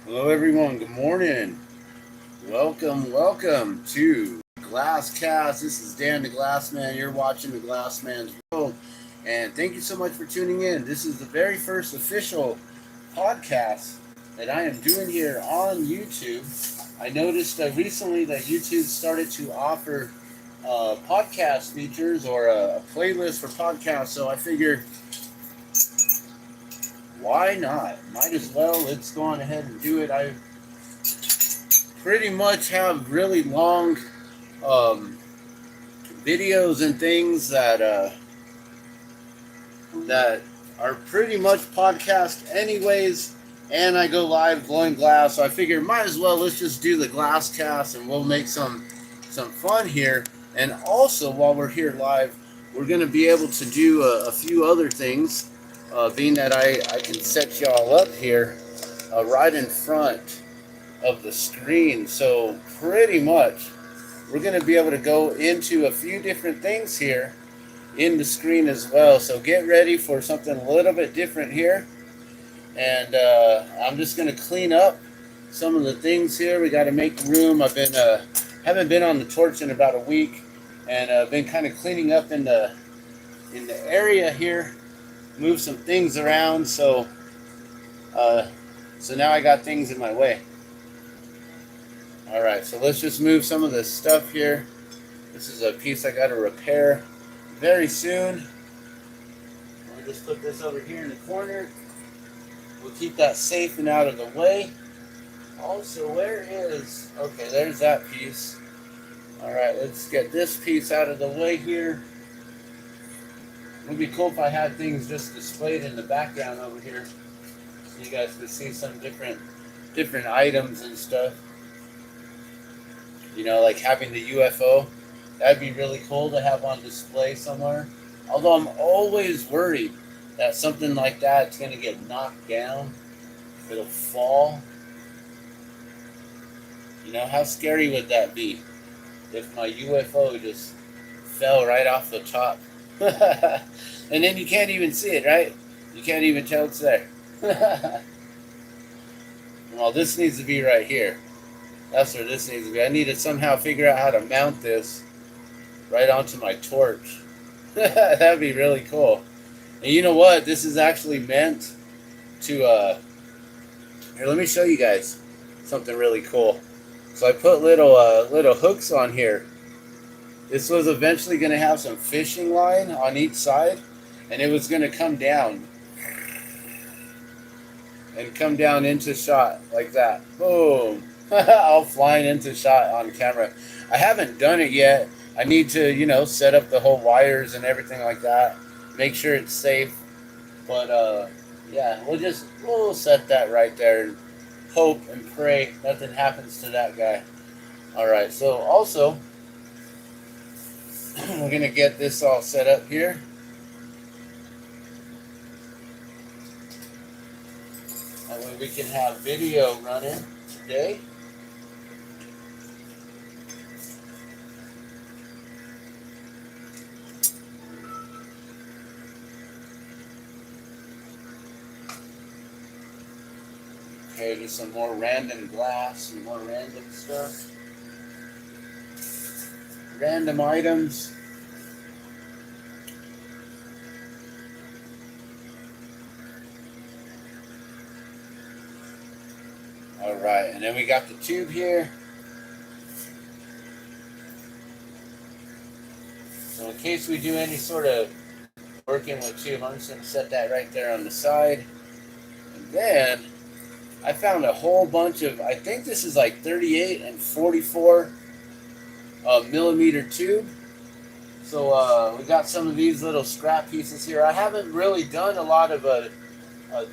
Hello, everyone. Good morning. Welcome to Glasscast. This is Dan the Glassman. You're watching the Glassman's World, and thank you so much for tuning in. This is the very first official podcast that I am doing here on YouTube. I noticed recently that YouTube started to offer podcast features or a playlist for podcasts, so I figured why not? Might as well. Let's go on ahead and do it. I pretty much have really long um, videos and things that are pretty much podcast anyways, and I go live blowing glass. So I figured might as well let's just do the glass cast and we'll make some fun here. And also while we're here live, we're going to be able to do a few other things, being that I can set y'all up here right in front of the screen. So pretty much we're going to be able to go into a few different things here in the screen as well. So get ready for something a little bit different here. And I'm just going to clean up some of the things here. We got to make room. I've been haven't been on the torch in about a week, and been kind of cleaning up in the area here. Move some things around. So now I got things in my way. All right, so let's just move some of this stuff here. This is a piece I got to repair very soon. I'll just put this over here in the corner. We'll keep that safe and out of the way. Also, okay, there's that piece. All right, let's get this piece out of the way here. It would be cool if I had things just displayed in the background over here, so you guys could see some different items and stuff. You know, like having the UFO. That'd be really cool to have on display somewhere. Although I'm always worried that something like that's going to get knocked down. It'll fall. You know, how scary would that be if my UFO just fell right off the top? And then you can't even see it, right? You can't even tell it's there. Well, this needs to be right here. That's where this needs to be. I need to somehow figure out how to mount this right onto my torch. That'd be really cool. And you know what? This is actually meant to, here, let me show you guys something really cool. So I put little hooks on here. This was eventually going to have some fishing line on each side, and it was going to come down. And come down into shot like that. Boom. All flying into shot on camera. I haven't done it yet. I need to, set up the whole wires and everything like that. Make sure it's safe. But, yeah, we'll set that right there and hope and pray nothing happens to that guy. All right, so also, we're going to get this all set up here. That way we can have video running today. Okay, just some more random glass, some more random stuff. Random items. Alright, and then we got the tube here. So in case we do any sort of working with tube, I'm just going to set that right there on the side. And then I found a whole bunch of, I think this is like 38 and 44 millimeter tube. So we got some of these little scrap pieces here. I haven't really done a lot of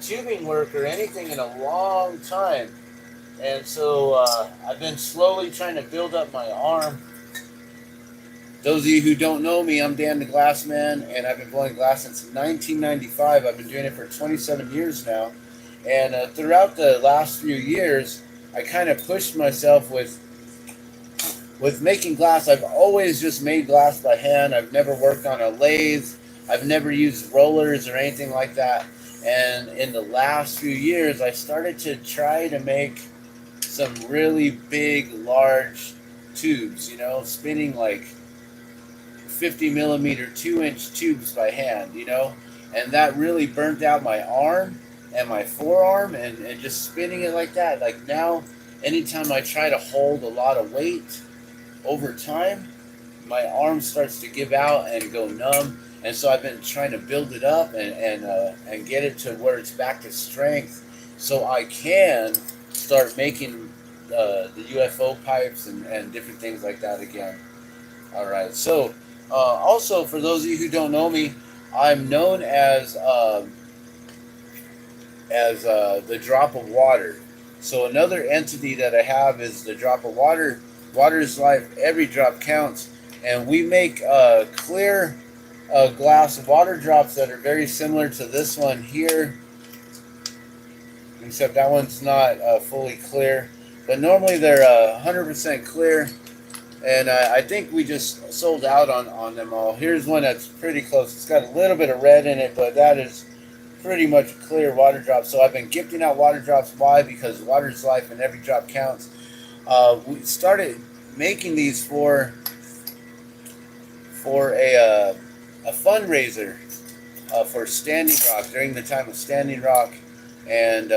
tubing work or anything in a long time. And so I've been slowly trying to build up my arm. Those of you who don't know me, I'm Dan the Glassman, and I've been blowing glass since 1995. I've been doing it for 27 years now. And throughout the last few years, I kind of pushed myself with making glass. I've always just made glass by hand. I've never worked on a lathe. I've never used rollers or anything like that. And in the last few years, I started to try to make some really big, large tubes, spinning like 50 millimeter 2-inch tubes by hand, and that really burnt out my arm and my forearm, and just spinning it like that. Like now, anytime I try to hold a lot of weight over time, my arm starts to give out and go numb. And so I've been trying to build it up and get it to where it's back to strength, so I can start making the UFO pipes and different things like that again. All right. So also, for those of you who don't know me, I'm known as the drop of water. So another entity that I have is the drop of water. Water is life. Every drop counts. And we make clear glass water drops that are very similar to this one here, except that one's not fully clear. But normally they're 100% clear. And I think we just sold out on them all. Here's one that's pretty close. It's got a little bit of red in it, but that is pretty much a clear water drop. So I've been gifting out water drops. Why? Because water is life and every drop counts. We started making these for a fundraiser for Standing Rock during the time of Standing Rock. And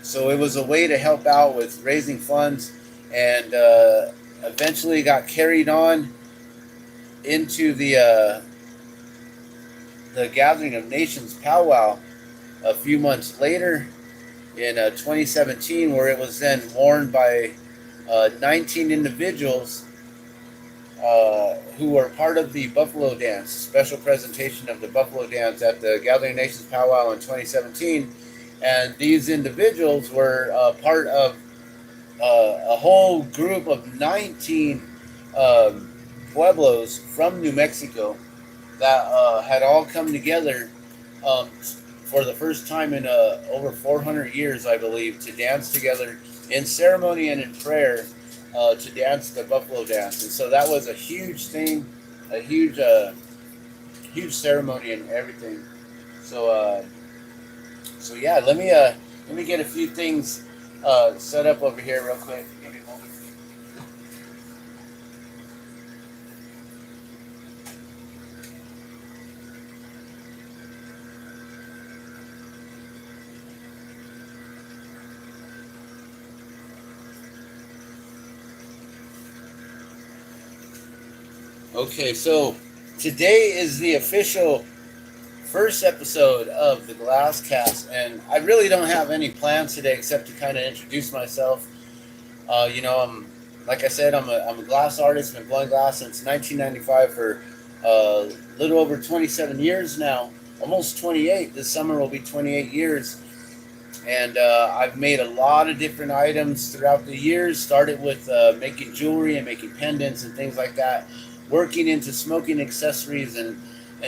so it was a way to help out with raising funds, and eventually got carried on into the Gathering of Nations powwow a few months later in 2017, where it was then worn by 19 individuals who were part of the Buffalo Dance, special presentation of the Buffalo Dance at the Gathering of Nations powwow in 2017. And these individuals were part of a whole group of 19 pueblos from New Mexico that had all come together for the first time in over 400 years, I believe, to dance together in ceremony and in prayer to dance the Buffalo Dance. And so that was a huge thing, a huge ceremony and everything. So yeah, let me get a few things set up over here real quick. Give me a moment. Okay, so today is the official first episode of the Glasscast, and I really don't have any plans today except to kind of introduce myself. Like I said, I'm a glass artist. I've been blowing glass since 1995 for a little over 27 years now, almost 28. This summer will be 28 years, and I've made a lot of different items throughout the years. Started with making jewelry and making pendants and things like that, working into smoking accessories and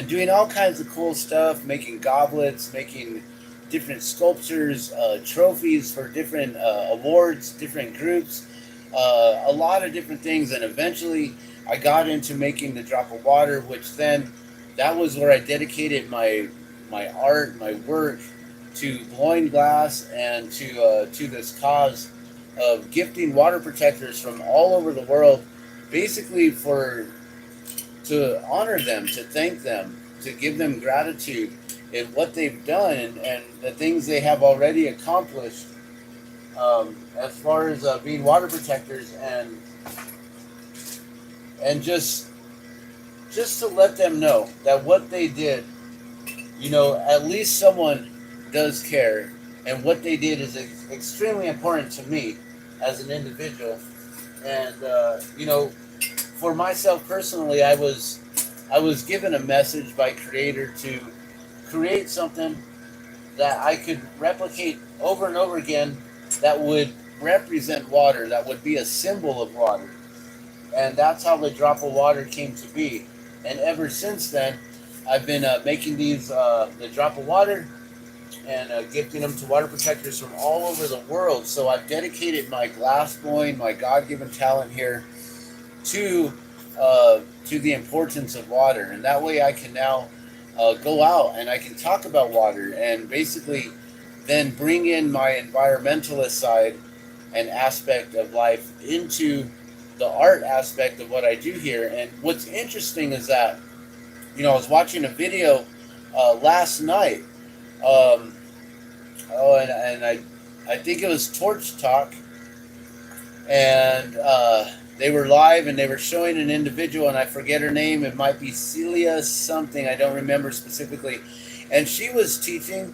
doing all kinds of cool stuff, making goblets, making different sculptures, trophies for different awards, different groups, a lot of different things. And eventually I got into making the drop of water, which then that was where I dedicated my art, my work to blowing glass and to this cause of gifting water protectors from all over the world, basically to honor them, to thank them, to give them gratitude in what they've done and the things they have already accomplished as far as being water protectors, and just to let them know that what they did, at least someone does care, and what they did is extremely important to me as an individual. And for myself personally, I was given a message by Creator to create something that I could replicate over and over again that would represent water, that would be a symbol of water. And that's how the drop of water came to be. And ever since then, I've been making these, the drop of water, and gifting them to water protectors from all over the world. So I've dedicated my glass blowing, my God-given talent here, to the importance of water, and that way I can now go out and I can talk about water and basically then bring in my environmentalist side and aspect of life into the art aspect of what I do here. And what's interesting is that, I was watching a video last night. Um, and I think it was Torch Talk, and they were live and they were showing an individual, and I forget her name. It might be Celia something. I don't remember specifically. And she was teaching.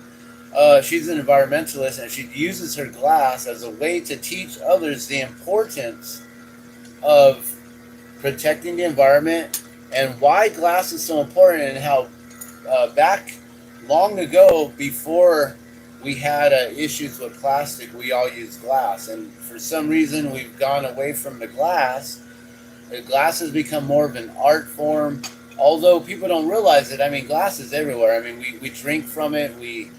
She's an environmentalist, and she uses her glass as a way to teach others the importance of protecting the environment and why glass is so important, and how back long ago, before we had issues with plastic, we all used glass, and for some reason we've gone away from the glass. The glass has become more of an art form, although people don't realize it. I mean, glass is everywhere. I mean, we drink from it. We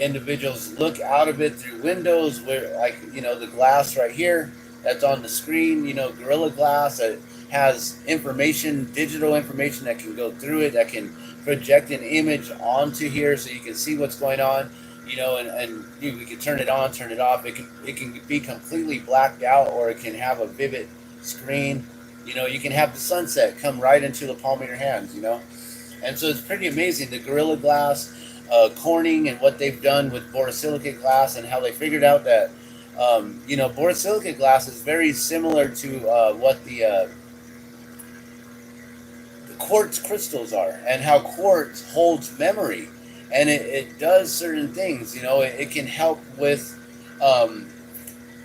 individuals look out of it through windows, where, like, the glass right here that's on the screen, Gorilla Glass, that has information, digital information that can go through it, that can project an image onto here so you can see what's going on, and we can turn it on, turn it off. It can be completely blacked out, or it can have a vivid screen. You can have the sunset come right into the palm of your hands, and so it's pretty amazing. The Gorilla Glass, Corning, and what they've done with borosilicate glass, and how they figured out that borosilicate glass is very similar to what the quartz crystals are, and how quartz holds memory, and it does certain things. It can help with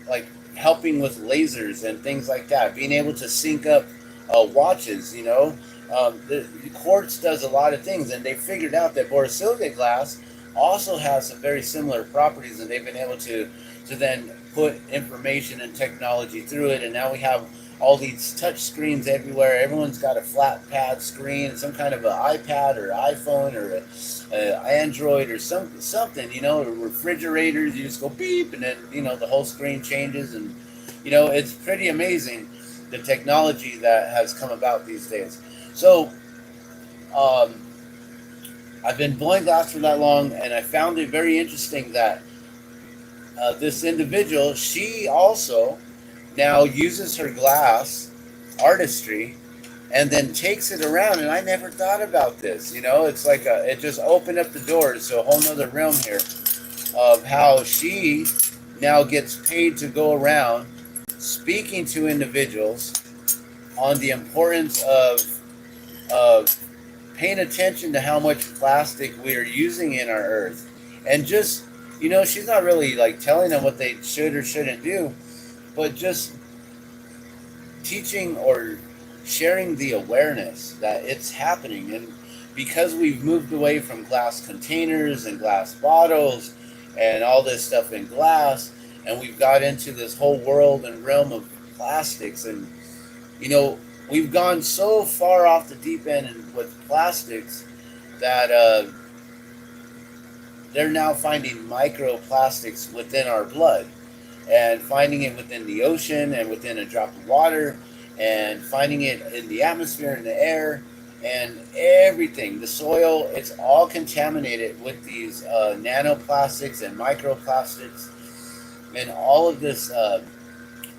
like helping with lasers and things like that, being able to sync up watches. The quartz does a lot of things, and they figured out that borosilicate glass also has some very similar properties, and they've been able to then put information and technology through it. And now we have all these touch screens everywhere. Everyone's got a flat pad screen, some kind of an iPad or iPhone or a Android or something, refrigerators. You just go beep, and then, the whole screen changes. And, it's pretty amazing, the technology that has come about these days. So, I've been blowing glass for that long, and I found it very interesting that this individual, she also now uses her glass artistry and then takes it around. And I never thought about this. It's like it just opened up the doors to a whole nother realm here of how she now gets paid to go around speaking to individuals on the importance of paying attention to how much plastic we are using in our earth. And just, she's not really like telling them what they should or shouldn't do, but just teaching or sharing the awareness that it's happening. And because we've moved away from glass containers and glass bottles and all this stuff in glass, and we've got into this whole world and realm of plastics, and we've gone so far off the deep end with plastics that they're now finding microplastics within our blood, and finding it within the ocean and within a drop of water, and finding it in the atmosphere, in the air, and everything, the soil. It's all contaminated with these nanoplastics and microplastics, and all of this,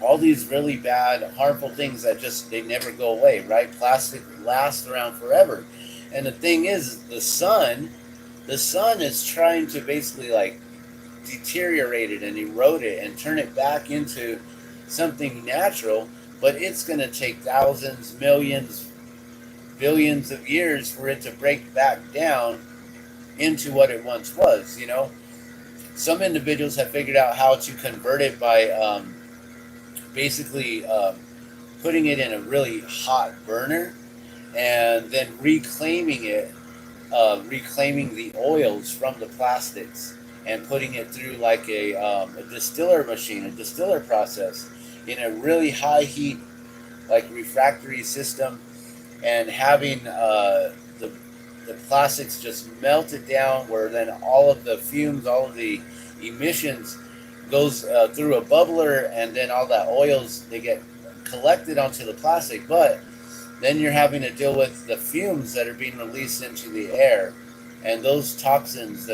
all these really bad, harmful things that they never go away, right? Plastic lasts around forever. And the thing is, the sun is trying to basically like deteriorate it and erode it and turn it back into something natural, but it's going to take thousands, millions, billions of years for it to break back down into what it once was. Some individuals have figured out how to convert it by basically putting it in a really hot burner and then reclaiming the oils from the plastics and putting it through like a distiller machine, a distiller process in a really high heat, like refractory system, and having the plastics just melted down, where then all of the fumes, all of the emissions goes through a bubbler, and then all that oils, they get collected onto the plastic. But then you're having to deal with the fumes that are being released into the air, and those toxins,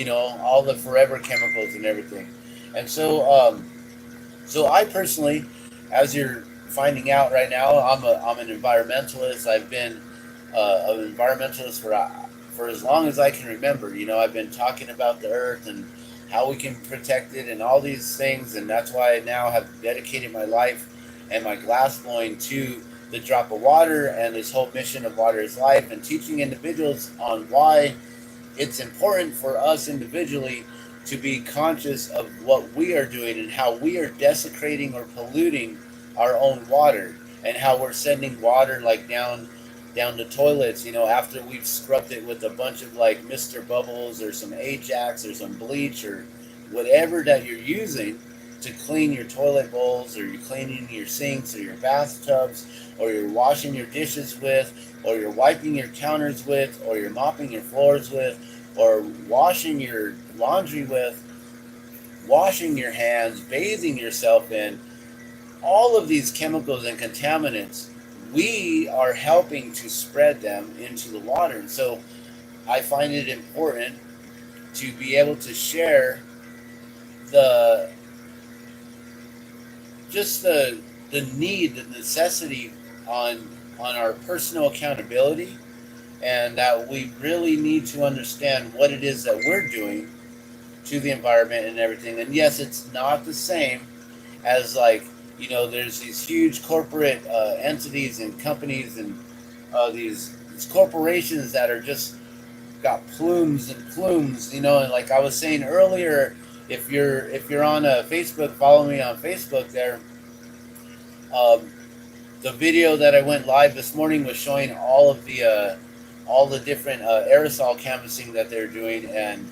all the forever chemicals and everything. And so I personally, as you're finding out right now, I'm an environmentalist. I've been an environmentalist for as long as I can remember. I've been talking about the earth and how we can protect it and all these things, and that's why I now have dedicated my life and my glass blowing to the drop of water and this whole mission of water is life, and teaching individuals on why it's important for us individually to be conscious of what we are doing and how we are desecrating or polluting our own water, and how we're sending water like down the toilets, after we've scrubbed it with a bunch of like Mr. Bubbles or some Ajax or some bleach or whatever that you're using to clean your toilet bowls, or you're cleaning your sinks or your bathtubs, or you're washing your dishes with, or you're wiping your counters with, or you're mopping your floors with, or washing your laundry with, washing your hands, bathing yourself in. All of these chemicals and contaminants, we are helping to spread them into the water. And so I find it important to be able to share the the need, the necessity on our personal accountability, and that we really need to understand what it is that we're doing to the environment and everything. And yes, it's not the same as like, there's these huge corporate entities and companies and these corporations that are just got plumes and plumes, and like I was saying earlier, if you're on Facebook, follow me on Facebook there. Um, the video that I went live this morning was showing all the different aerosol canvassing that they're doing, and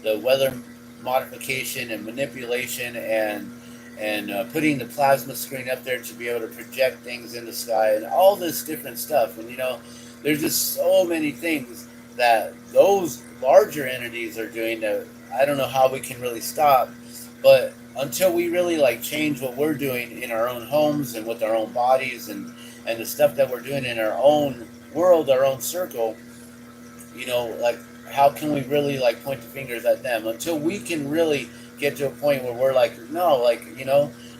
the weather modification and manipulation, and putting the plasma screen up there to be able to project things in the sky and all this different stuff. And there's just so many things that those larger entities are doing that I don't know how we can really stop. But until we really like change what we're doing in our own homes and with our own bodies, and the stuff that we're doing in our own world, our own circle, like how can we really like point the fingers at them until we can really get to a point where we're like, no, like,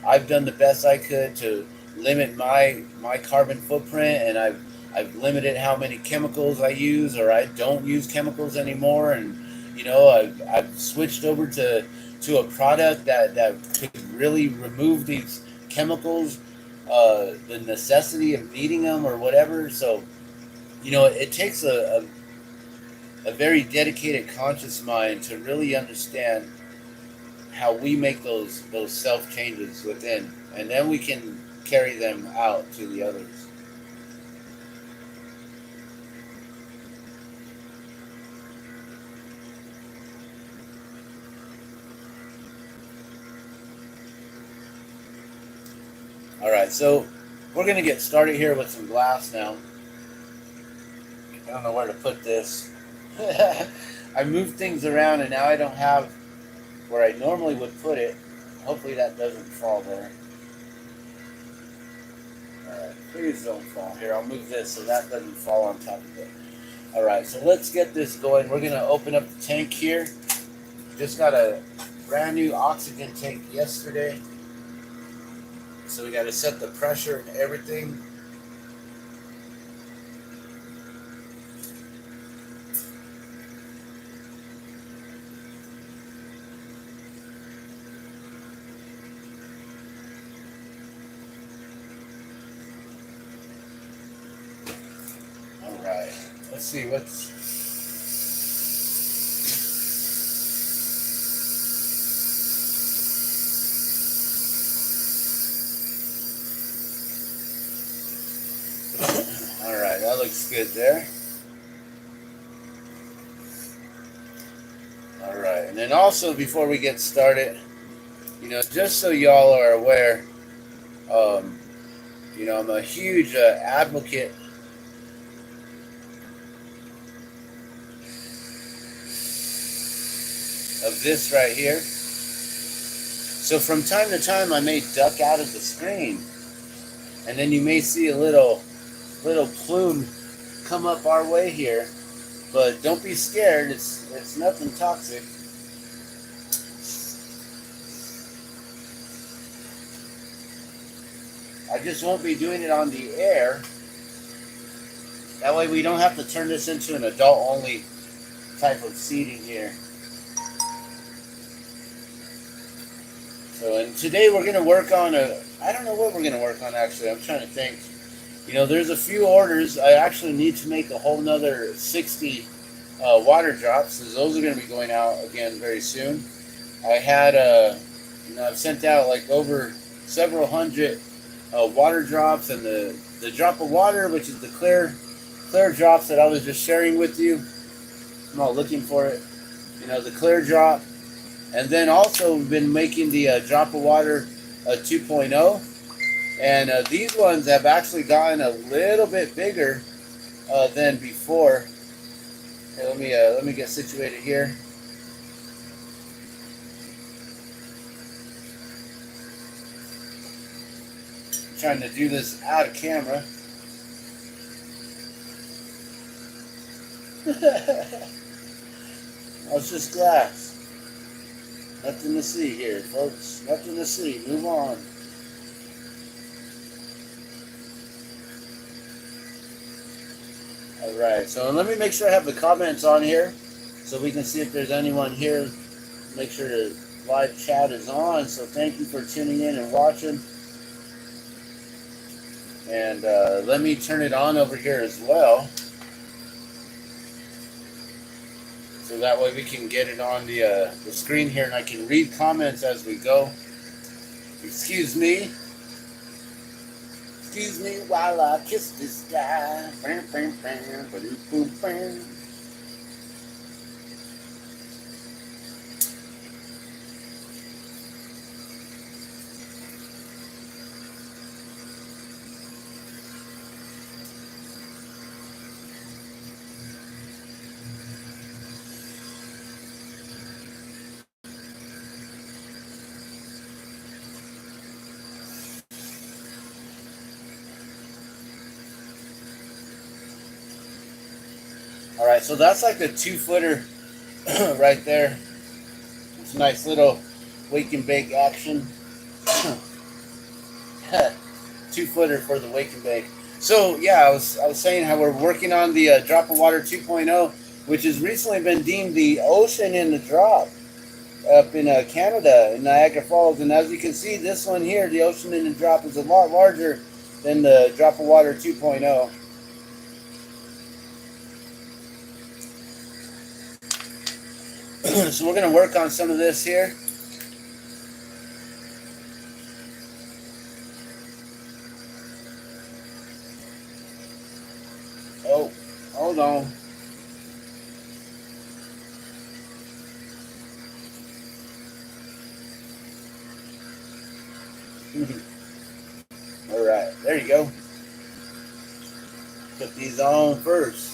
I've done the best I could to limit my carbon footprint, and I've limited how many chemicals I use, or I don't use chemicals anymore, and I've switched over to a product that could really remove these chemicals, the necessity of needing them or whatever. So it takes a very dedicated, conscious mind to really understand how we make those self changes within, and then we can carry them out to the others. All right, so we're gonna get started here with some glass now. I don't know where to put this. I moved things around, and now I don't have where I normally would put it. Hopefully that doesn't fall there. Alright, please don't fall. Here, I'll move this so that doesn't fall on top of it. Alright, so let's get this going. We're going to open up the tank here. Just got a brand new oxygen tank yesterday. So we got to set the pressure and everything. Alright, let's see what's... Alright, that looks good there. Alright, and then also before we get started, just so y'all are aware, I'm a huge advocate of this right here. So from time to time I may duck out of the screen, and then you may see a little little plume come up our way here. But don't be scared. It's nothing toxic. I just won't be doing it on the air. That way we don't have to turn this into an adult-only type of seating here. So, and today we're going to work on I don't know what we're going to work on actually. I'm trying to think. You know, there's a few orders. I actually need to make a whole nother 60 water drops. So those are going to be going out again very soon. I had, you know, I've sent out like over several hundred water drops, and the drop of water, which is the clear drops that I was just sharing with you. I'm all looking for it. You know, the clear drop. And then also we've been making the drop of water 2.0. And these ones have actually gotten a little bit bigger than before. Okay, let me get situated here. I'm trying to do this out of camera. Oh, it's just glass. Nothing to see here, folks. Nothing to see. Move on. Alright, so let me make sure I have the comments on here so we can see if there's anyone here. Make sure the live chat is on. So thank you for tuning in and watching. And let me turn it on over here as well. So that way we can get it on the screen here and I can read comments as we go. Excuse me. Excuse me while I kiss this guy. Bam, bam, bam, ba-doom, boom, bam. Alright, so that's like a 2-footer right there. It's a nice little wake and bake action. 2-footer for the wake and bake. So yeah, I was saying how we're working on the Drop of Water 2.0, which has recently been deemed the ocean in the drop up in Canada, in Niagara Falls. And as you can see, this one here, the ocean in the drop, is a lot larger than the Drop of Water 2.0. So we're going to work on some of this here. Oh, hold on. All right, there you go. Put these on first.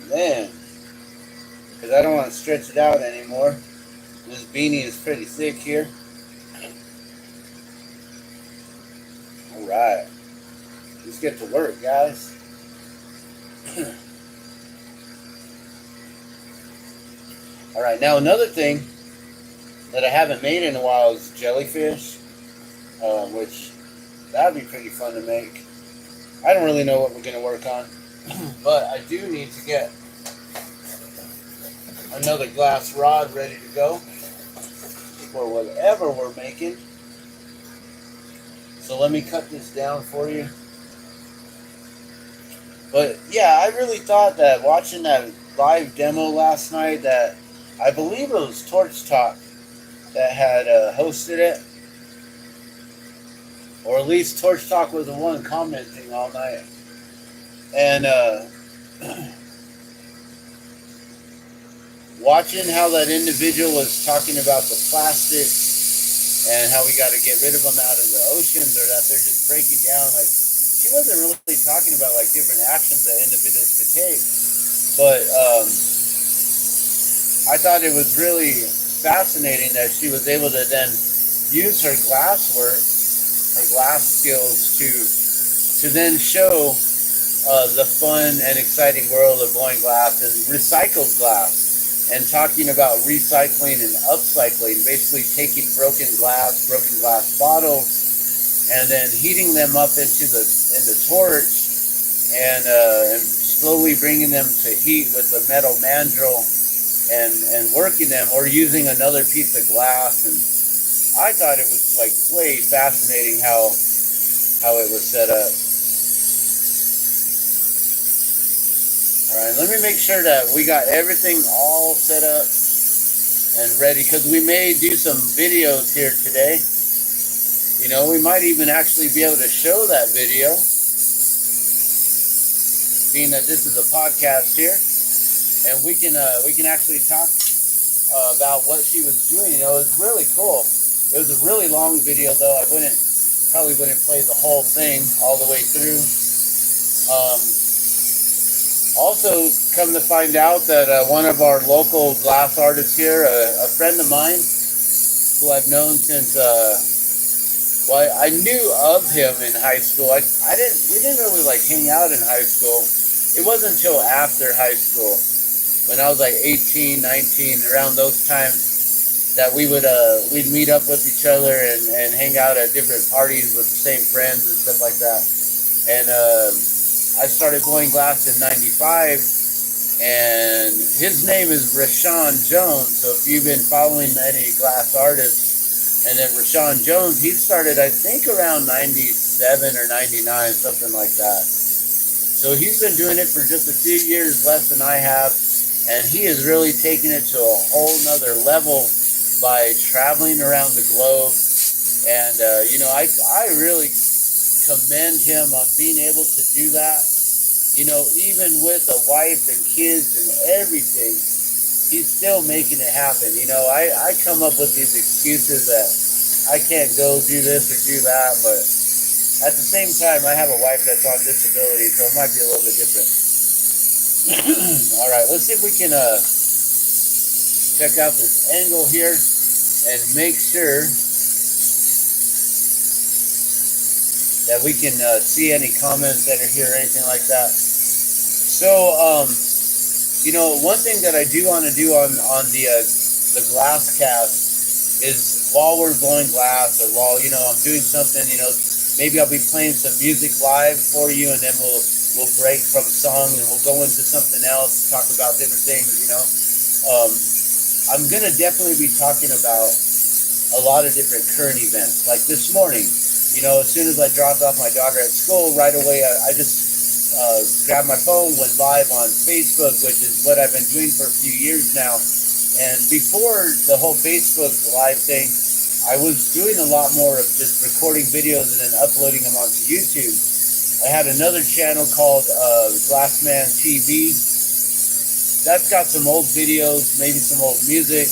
Then, because I don't want to stretch it out anymore. This beanie is pretty thick here. Alright. Let's get to work, guys. Alright, now another thing that I haven't made in a while is jellyfish. Which, that would be pretty fun to make. I don't really know what we're going to work on. But I do need to get another glass rod ready to go for whatever we're making. So let me cut this down for you. But yeah, I really thought that watching that live demo last night, that I believe it was Torch Talk that had hosted it. Or at least Torch Talk was the one commenting all night. And watching how that individual was talking about the plastic and how we got to get rid of them out of the oceans, or that they're just breaking down. Like, she wasn't really talking about like different actions that individuals could take, but I thought it was really fascinating that she was able to then use her glass work, her glass skills to then show the fun and exciting world of blowing glass and recycled glass, and talking about recycling and upcycling, basically taking broken glass bottles, and then heating them up into the torch, and slowly bringing them to heat with a metal mandrel, and working them, or using another piece of glass. And I thought it was like way fascinating how it was set up. All right, let me make sure that we got everything all set up and ready, because we may do some videos here today. You know, we might even actually be able to show that video, being that this is a podcast here, and we can actually talk about what she was doing. You know, it was really cool. It was a really long video, though. I probably wouldn't play the whole thing all the way through. Also, come to find out that one of our local glass artists here, a friend of mine, who I've known since, well, I knew of him in high school. We didn't really like hang out in high school. It wasn't until after high school, when I was like 18, 19, around those times, that we'd meet up with each other and hang out at different parties with the same friends and stuff like that. And I started blowing glass in 95, and his name is Rashawn Jones. So if you've been following any glass artists, and then Rashawn Jones, he started, I think, around 97 or 99, something like that. So he's been doing it for just a few years less than I have, and he has really taken it to a whole nother level by traveling around the globe. And, you know, I really commend him on being able to do that. You know, even with a wife and kids and everything, he's still making it happen. You know, I come up with these excuses that I can't go do this or do that, but at the same time, I have a wife that's on disability, so it might be a little bit different. All right, let's see if we can check out this angle here and make sure that we can see any comments that are here or anything like that. So, you know, one thing that I do want to do on the GlassCast is, while we're blowing glass, or while, you know, I'm doing something, you know, maybe I'll be playing some music live for you, and then we'll break from song and we'll go into something else, talk about different things, you know. I'm going to definitely be talking about a lot of different current events. Like this morning, you know, as soon as I dropped off my daughter at school, right away I just grabbed my phone, went live on Facebook, which is what I've been doing for a few years now. And before the whole Facebook live thing, I was doing a lot more of just recording videos and then uploading them onto YouTube. I had another channel called THEGLASSMAN'S TV. That's got some old videos, maybe some old music,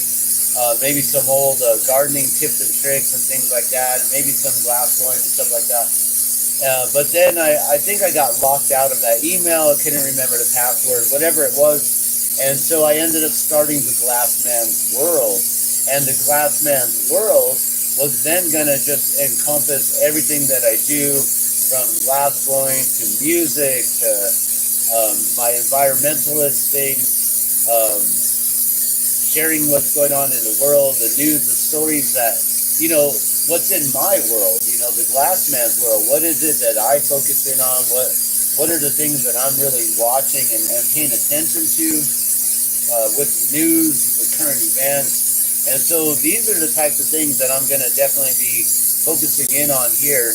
maybe some old gardening tips and tricks and things like that, and maybe some glass blowing and stuff like that. But then I think I got locked out of that email. I couldn't remember the password, whatever it was. And so I ended up starting the Glassman's World. And the Glassman's World was then going to just encompass everything that I do, from glass blowing to music to my environmentalist things, sharing what's going on in the world, the news, the stories that, you know, what's in my world, you know, the Glassman's world. What is it that I focus in on? What are the things that I'm really watching and paying attention to with news, with current events? And so these are the types of things that I'm going to definitely be focusing in on here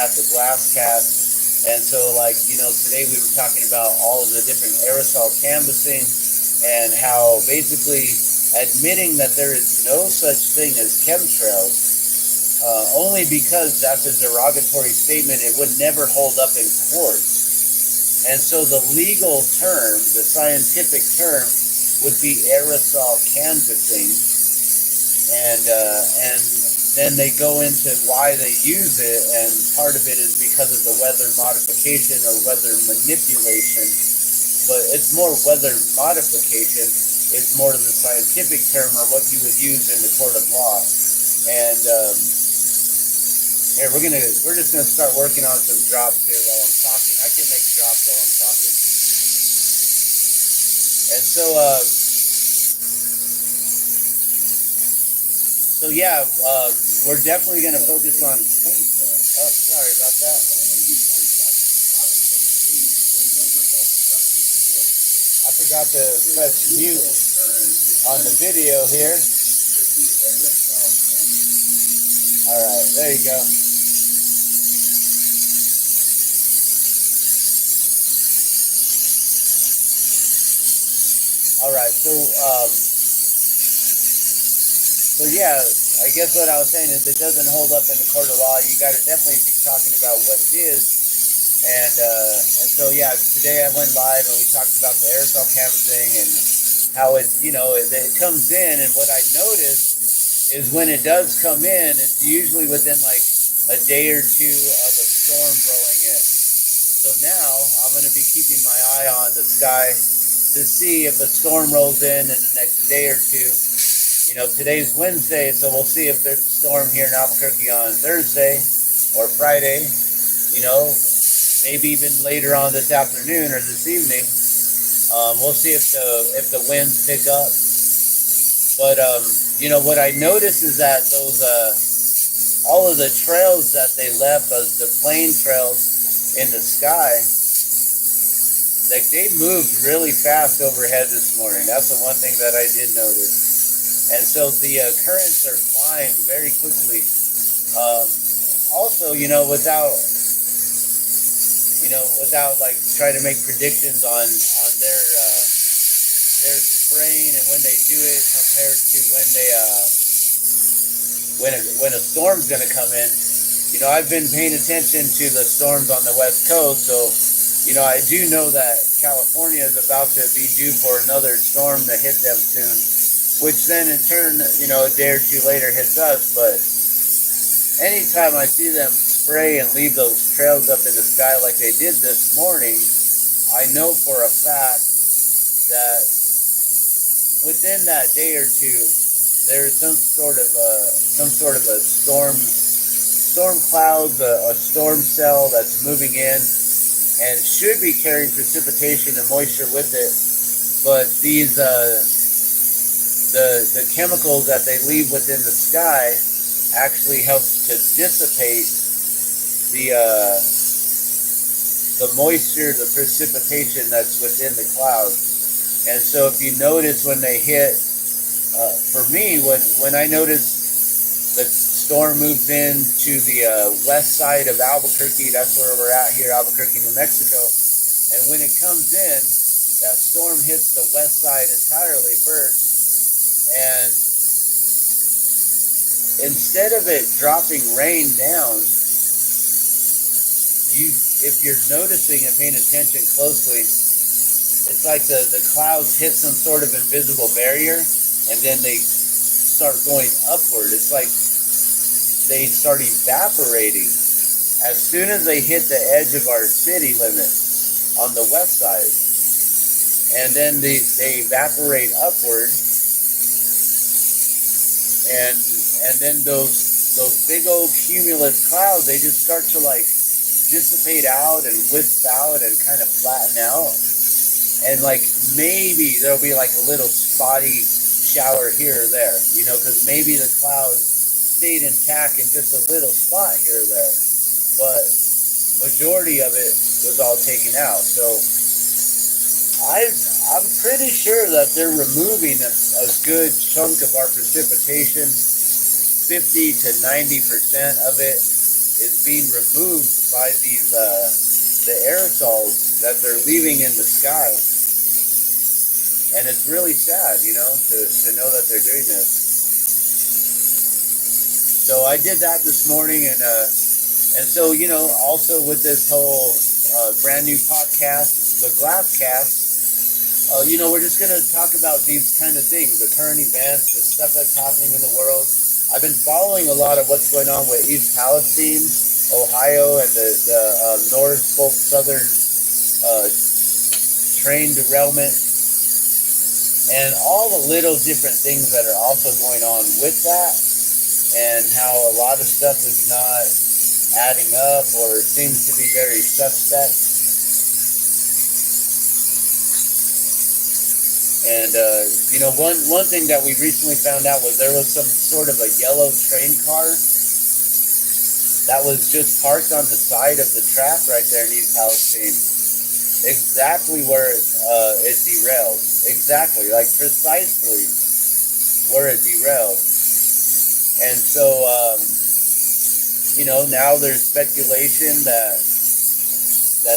at the GlassCast. And so, like, you know, today we were talking about all of the different aerosol canvassing, and how basically admitting that there is no such thing as chemtrails, only because that's a derogatory statement. It would never hold up in court. And so the legal term, the scientific term, would be aerosol canvassing. And then they go into why they use it, and part of it is because of the weather modification or weather manipulation. But it's more weather modification. It's more of the scientific term, or what you would use in the court of law. And Here, we're just gonna start working on some drops here while I'm talking. I can make drops while I'm talking. And so yeah, we're definitely gonna focus on. Oh, sorry about that. I forgot to press mute on the video here. All right, there you go. All right, so yeah, I guess what I was saying is it doesn't hold up in the court of law. You got to definitely be talking about what it is, and so yeah, today I went live and we talked about the aerosol canvassing and how it comes in, and what I noticed is when it does come in, it's usually within like a day or two of a storm blowing in. So now I'm going to be keeping my eye on the sky to see if a storm rolls in the next day or two. You know, today's Wednesday, so we'll see if there's a storm here in Albuquerque on Thursday or Friday. You know, maybe even later on this afternoon or this evening. We'll see if the winds pick up. But you know, what I noticed is that those all of the trails that they left, the plane trails in the sky, like they moved really fast overhead this morning. That's the one thing that I did notice. And so the currents are flying very quickly. Also, without like trying to make predictions on their spraying and when they do it compared to when a storm's going to come in. You know, I've been paying attention to the storms on the West Coast, so I do know that California is about to be due for another storm to hit them soon, which then in turn, a day or two later hits us. But anytime I see them spray and leave those trails up in the sky like they did this morning, I know for a fact that within that day or two, there's some sort of a storm cloud, a storm cell that's moving in and should be carrying precipitation and moisture with it. But these the chemicals that they leave within the sky actually helps to dissipate the moisture, the precipitation that's within the clouds. And so if you notice when they hit, for me, when I notice the storm moves in to the west side of Albuquerque, that's where we're at here, Albuquerque, New Mexico, and when it comes in, that storm hits the west side entirely first, and instead of it dropping rain down, if you're noticing and paying attention closely, it's like the clouds hit some sort of invisible barrier, and then they start going upward. It's like they start evaporating as soon as they hit the edge of our city limit on the west side, and then they evaporate upward, and then those big old cumulus clouds, they just start to like dissipate out and wisp out and kind of flatten out, and like maybe there'll be like a little spotty shower here or there, because maybe the cloud stayed intact in just a little spot here or there, but majority of it was all taken out. So I'm pretty sure that they're removing a good chunk of our precipitation. 50 to 90% of it is being removed by these the aerosols that they're leaving in the sky. And it's really sad, to know that they're doing this. So I did that this morning, and so also with this whole brand new podcast, The Glasscast, we're just gonna talk about these kind of things, the current events, the stuff that's happening in the world. I've been following a lot of what's going on with East Palestine, Ohio, and the Norfolk Southern train derailment, and all the little different things that are also going on with that, and how a lot of stuff is not adding up or seems to be very suspect. And, one thing that we recently found out was there was some sort of a yellow train car that was just parked on the side of the track right there in East Palestine. Exactly where it derailed. Exactly, like precisely where it derailed. And so, now there's speculation that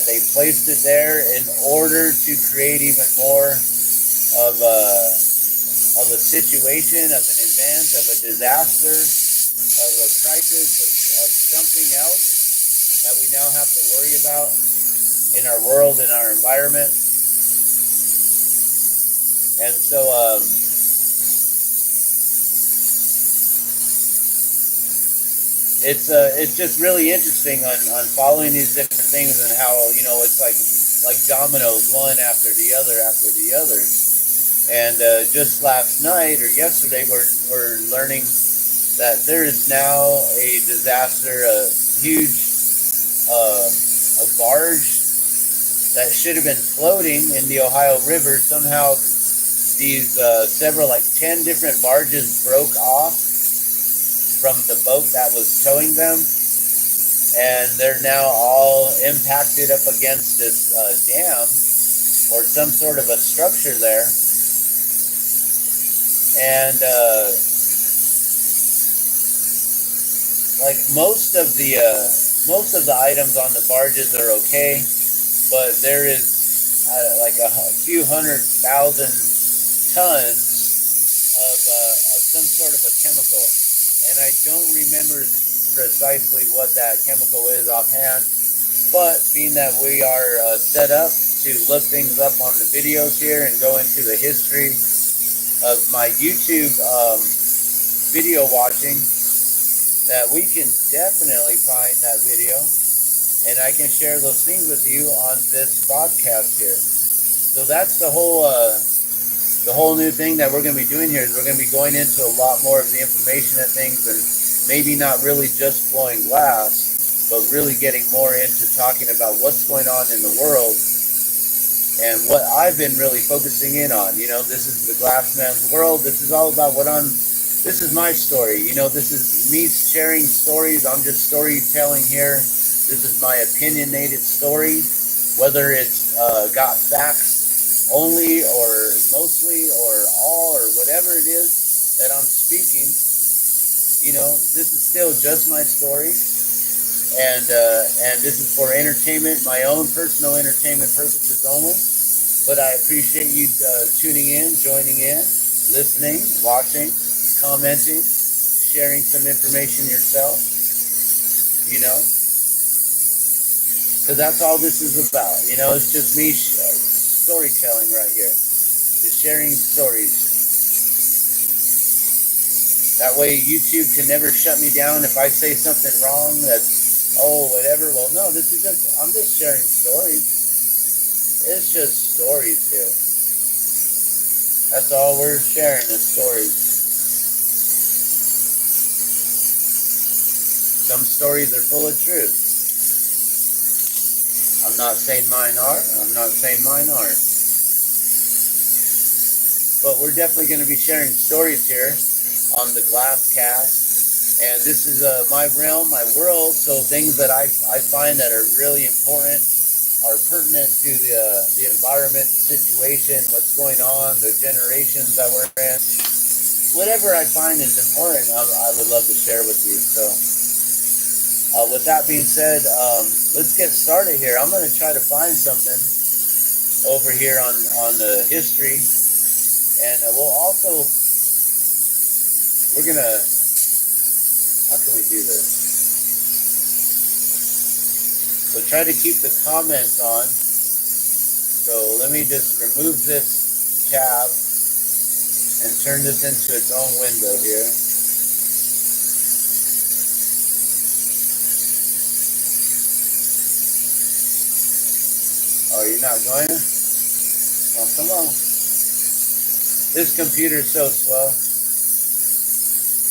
they placed it there in order to create even more of a situation, of an event, of a disaster, of a crisis, of something else that we now have to worry about in our world, in our environment. And so, it's just really interesting on following these different things and how, it's like dominoes, one after the other after the other. And just last night or yesterday, we're learning that there is now a disaster, a huge a barge that should have been floating in the Ohio River. Somehow these several, like 10 different barges broke off from the boat that was towing them. And they're now all impacted up against this dam or some sort of a structure there. And like most of the items on the barges are okay, but there is like a few 100,000 tons of some sort of a chemical, and I don't remember precisely what that chemical is offhand. But being that we are set up to look things up on the videos here and go into the history of my YouTube video watching, that we can definitely find that video, and I can share those things with you on this podcast here. So that's the whole new thing that we're going to be doing here, is we're going to be going into a lot more of the information of things, and maybe not really just blowing glass, but really getting more into talking about what's going on in the world. And what I've been really focusing in on, this is the Glassman's world. This is all about this is my story. This is me sharing stories. I'm just storytelling here. This is my opinionated story, whether it's got facts only or mostly or all or whatever it is that I'm speaking. This is still just my story. And this is for entertainment, my own personal entertainment purposes only. But I appreciate you tuning in, joining in, listening, watching, commenting, sharing some information yourself, because that's all this is about. It's just me storytelling right here, just sharing stories. That way YouTube can never shut me down if I say something wrong that's, whatever. Well, no, I'm just sharing stories. It's just stories here. That's all we're sharing is stories. Some stories are full of truth. I'm not saying mine are. I'm not saying mine aren't. But we're definitely going to be sharing stories here on the Glasscast. And this is my realm, my world. So things that I find that are really important, are pertinent to the environment, the situation, what's going on, the generations that we're in. Whatever I find is important, I would love to share with you. So with that being said, let's get started here. I'm going to try to find something over here on the history. And we're going to, how can we do this? So try to keep the comments on. So let me just remove this tab and turn this into its own window here. Oh, you're not going to? Oh, come on. This computer is so slow.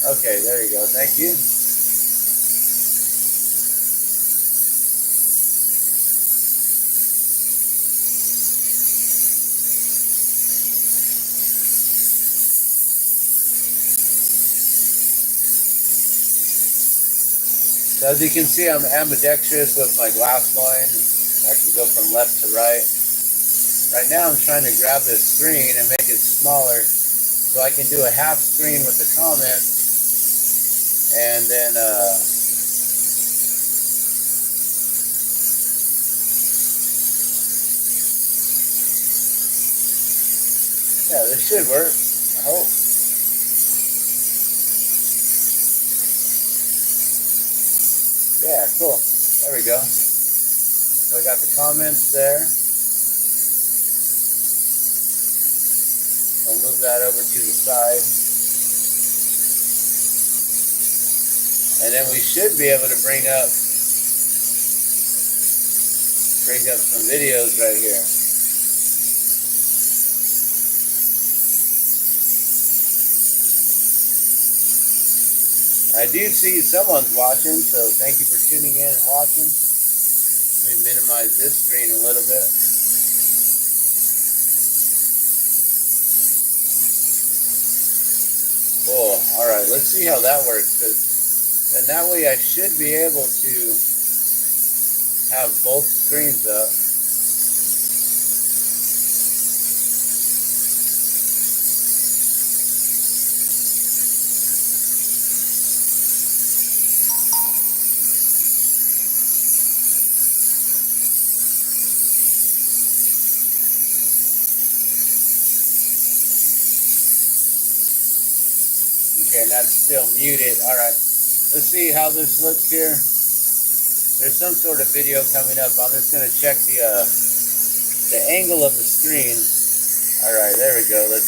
Okay, there you go. Thank you. So as you can see, I'm ambidextrous with my glass blowing. I can go from left to right. Right now I'm trying to grab this screen and make it smaller so I can do a half screen with the comments, and then yeah, this should work, I hope. Yeah, cool. There we go. So I got the comments there. I'll move that over to the side. And then we should be able to bring up some videos right here. I do see someone's watching, so thank you for tuning in and watching. Let me minimize this screen a little bit. Cool. All right, let's see how that works, because then that way I should be able to have both screens up. Okay, and that's still muted. All right, let's see how this looks here. There's some sort of video coming up. I'm just going to check the angle of the screen. All right, there we go. Let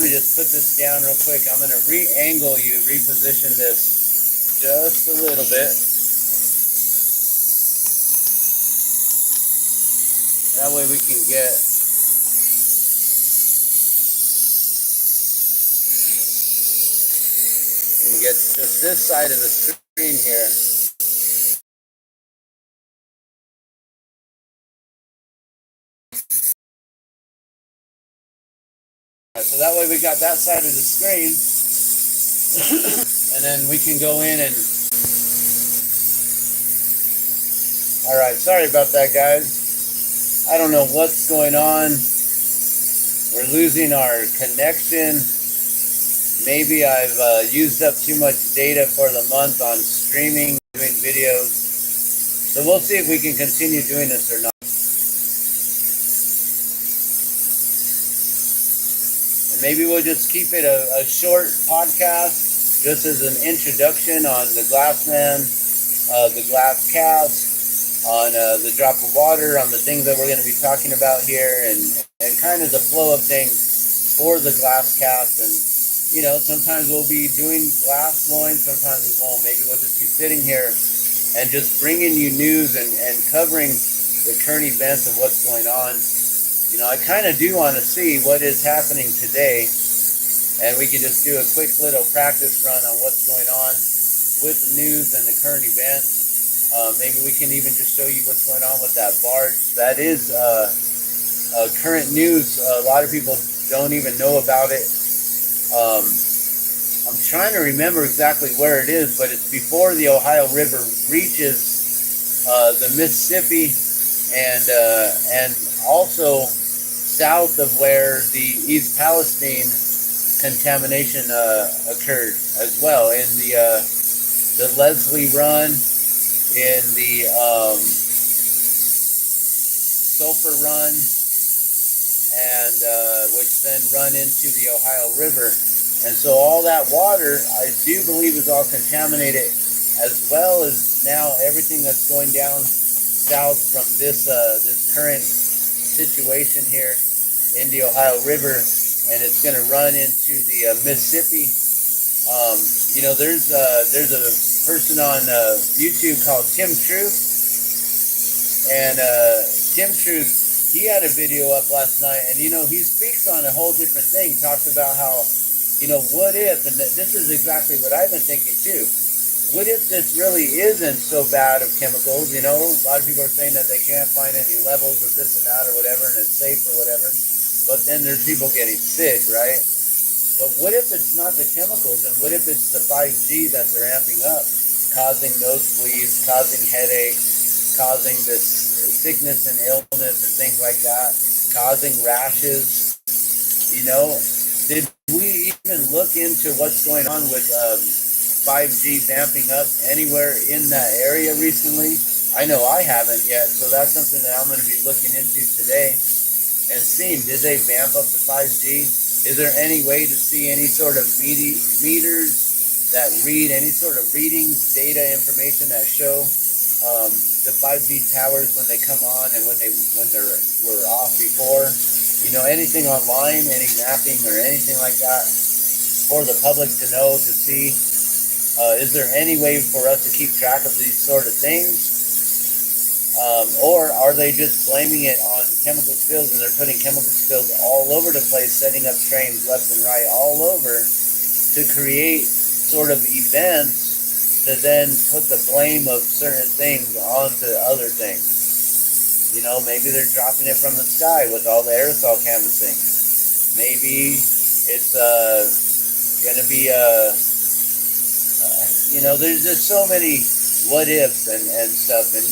me just put this down real quick. I'm going to re-angle you, reposition this just a little bit. That way we can get just this side of the screen here. So that way we got that side of the screen. And then we can go in and... Alright, sorry about that, guys. I don't know what's going on. We're losing our connection. Maybe I've used up too much data for the month on streaming, doing videos. So we'll see if we can continue doing this or not. And maybe we'll just keep it a short podcast, just as an introduction on the Glassman, the GlassCast, on the Drop of Water, on the things that we're going to be talking about here, and kind of the flow of things for the GlassCast. And you know, sometimes we'll be doing glass blowing, sometimes we won't. Maybe we'll just be sitting here and just bringing you news and covering the current events of what's going on. You know, I kind of do want to see what is happening today, and we can just do a quick little practice run on what's going on with the news and the current events. Maybe we can even just show you what's going on with that barge. That is current news. A lot of people don't even know about it. I'm trying to remember exactly where it is, but it's before the Ohio River reaches the Mississippi, and also south of where the East Palestine contamination occurred as well, in the Leslie Run, in the Sulphur Run, and which then run into the Ohio River. And so all that water, I do believe, is all contaminated, as well as now everything that's going down south from this this current situation here in the Ohio River, and it's going to run into the Mississippi. You know, there's a person on YouTube called Tim Truth, and Tim Truth, he had a video up last night, and you know, he speaks on a whole different thing. Talks about how, you know, what if, and this is exactly what I've been thinking too. What if this really isn't so bad of chemicals? You know, a lot of people are saying that they can't find any levels of this and that or whatever, and it's safe or whatever. But then there's people getting sick, right? But what if it's not the chemicals, and what if it's the 5G that they're amping up, causing nosebleeds, causing headaches, causing this sickness and illness and things like that, causing rashes? Did we even look into what's going on with 5G vamping up anywhere in that area recently? I know I haven't yet, so that's something that I'm going to be looking into today and seeing, did they vamp up the 5G? Is there any way to see any sort of meters that read any sort of readings, data, information that show the 5G towers when they come on and when they were off before? Anything online, any mapping or anything like that for the public to know, to see? Is there any way for us to keep track of these sort of things? Or are they just blaming it on chemical spills, and they're putting chemical spills all over the place, setting up trains left and right all over to create sort of events to then put the blame of certain things onto other things? Maybe they're dropping it from the sky with all the aerosol canvassing. Maybe it's going to be there's just so many what ifs and stuff. And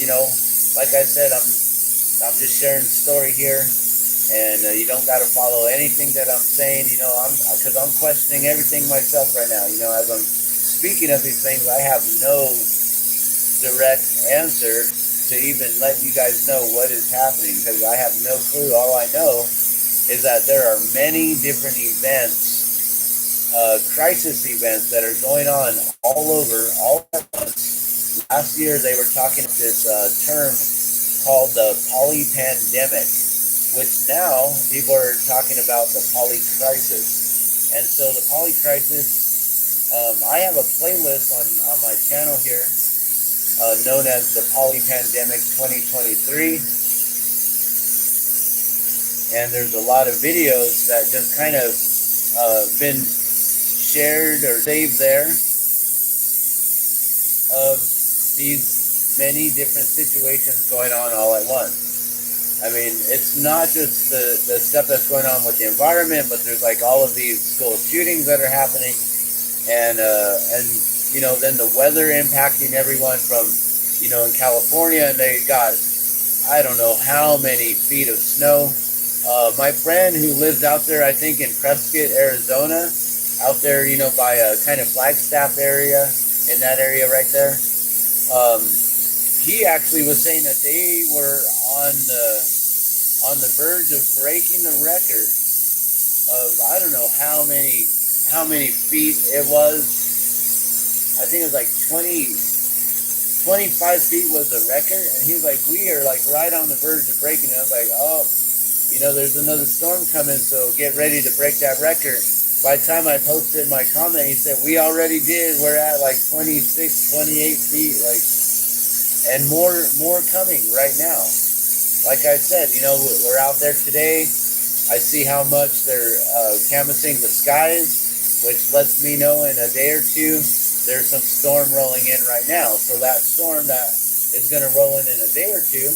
like I said, I'm just sharing the story here, and you don't got to follow anything that I'm saying. Because I'm questioning everything myself right now. As I'm speaking of these things, I have no direct answer to even let you guys know what is happening, because I have no clue. All I know is that there are many different events, crisis events that are going on all over, all at once. Last year they were talking about this term called the polypandemic, which now people are talking about the polycrisis. And so the polycrisis, I have a playlist on my channel here known as the Polypandemic 2023. And there's a lot of videos that just kind of been shared or saved there of these many different situations going on all at once. I mean, it's not just the stuff that's going on with the environment, but there's like all of these school shootings that are happening, and then the weather impacting everyone from, in California, and they got, I don't know how many feet of snow. My friend who lives out there, I think in Prescott, Arizona, out there, by a kind of Flagstaff area, in that area right there, he actually was saying that they were on the verge of breaking the record of, I don't know how many feet it was. I think it was like 25 feet was the record, and he was like, we are like right on the verge of breaking it. I was like, oh, there's another storm coming, so get ready to break that record. By the time I posted my comment, he said, we already did. We're at like 26, 28 feet, and more coming right now. Like I said, we're out there today. I see how much they're canvassing the skies, which lets me know in a day or two there's some storm rolling in right now. So that storm that is going to roll in a day or two,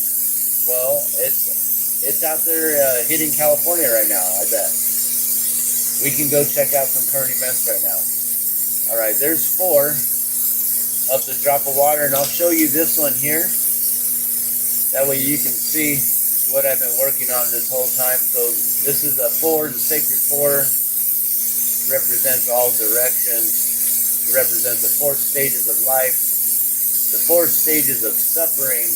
well, it's out there hitting California right now, I bet. We can go check out some current events right now. All right, there's 4 of the drop of water, and I'll show you this one here. That way you can see what I've been working on this whole time. So this is a 4, the sacred 4, represents all directions. It represents the 4 stages of life, the 4 stages of suffering,